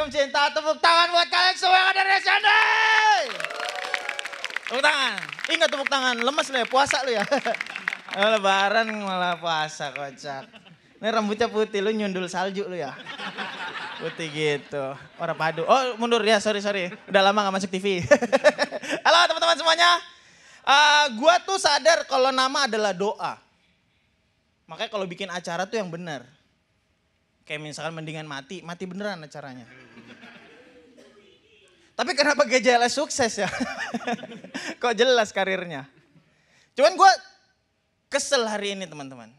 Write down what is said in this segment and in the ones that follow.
Assalamualaikum cinta. Tepuk tangan buat kalian semua yang ada di sini. Tepuk tangan. Ingat tepuk tangan. Lemes lu ya, puasa lu ya. Lebaran malah puasa, kocak. Ini rambutnya putih, lu nyundul salju lu ya. Putih gitu. Orang padu. Oh mundur ya, sorry. Udah lama gak masuk TV. Halo teman-teman semuanya. Gua tuh sadar kalau nama adalah doa. Makanya kalau bikin acara tuh yang benar. Kayak misalkan mendingan mati beneran acaranya. Tapi kenapa GJLS sukses ya? Kok jelas karirnya. Cuman gue kesel hari ini teman-teman.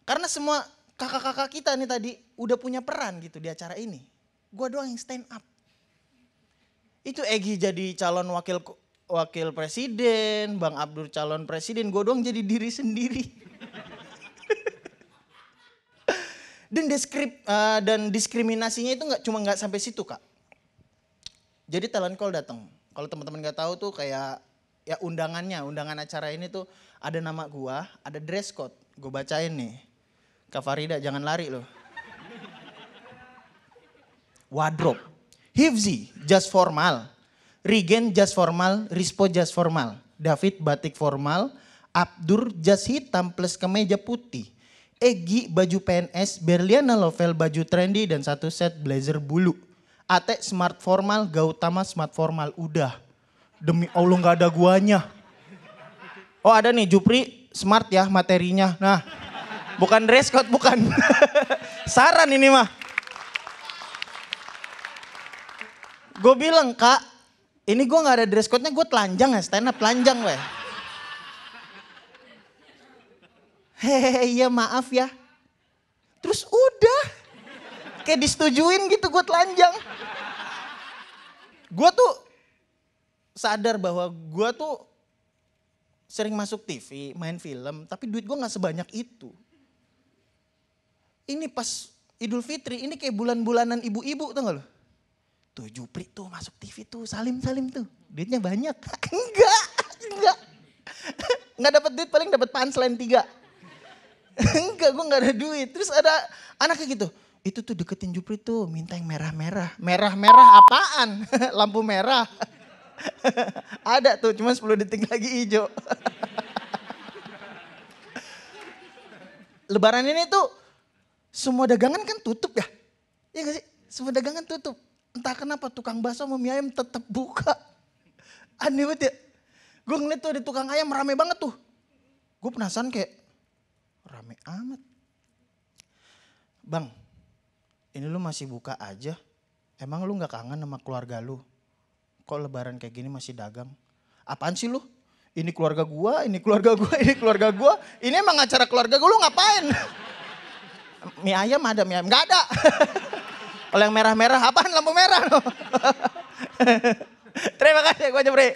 Karena semua kakak-kakak kita nih tadi udah punya peran gitu di acara ini. Gue doang yang stand up. Itu Egy jadi calon wakil presiden, Bang Abdur calon presiden, gue doang jadi diri sendiri. Dan diskriminasinya itu nggak sampai situ kak. Jadi talent call datang. Kalau teman-teman nggak tahu tuh kayak ya undangan acara ini tuh ada nama gua, ada dress code. Gue bacain nih. Kak Farida jangan lari loh. Wardrobe. Hifzi just formal. Regen just formal. Rispo just formal. David batik formal. Abdur jas hitam plus kemeja putih. Egy baju PNS, Berliana Lovel baju trendy dan satu set blazer bulu. Ate smart formal, Gautama smart formal. Udah, demi Allah gak ada guanya. Oh ada nih Jupri smart ya materinya. Nah bukan dress code bukan. Saran ini mah. Gue bilang kak, ini gue gak ada dress code-nya, gue telanjang ya, stand up telanjang weh. Hehehe iya maaf ya. Terus udah. Kayak disetujuin gitu gue telanjang. Gue tuh sadar bahwa gue tuh sering masuk TV, main film. Tapi duit gue gak sebanyak itu. Ini pas Idul Fitri, ini kayak bulan-bulanan ibu-ibu tau gak lo? Tuh Jupri tuh masuk TV tuh, Salim tuh. Duitnya banyak. Enggak. Enggak dapat duit, paling dapat punchline 3. Enggak, gue gak ada duit. Terus ada anaknya gitu. Itu tuh deketin Jupri tuh, minta yang merah-merah. Merah-merah apaan? Lampu merah. Ada tuh, cuma 10 detik lagi hijau. Lebaran ini tuh semua dagangan kan tutup ya. Iya gak sih? Semua dagangan tutup. Entah kenapa tukang bakso sama mie ayam tetap buka. Aneh banget ya. Gue ngeliat tuh di tukang ayam rame banget tuh. Gue penasaran kayak rame amat. Bang, ini lu masih buka aja. Emang lu gak kangen sama keluarga lu? Kok lebaran kayak gini masih dagang? Apaan sih lu? Ini keluarga gua, ini keluarga gua, ini keluarga gua. Ini emang acara keluarga gua, lu ngapain? Mie ayam ada, mie ayam. Gak ada. Kalau yang merah-merah, apaan lampu merah? Terima kasih, gua Jepri.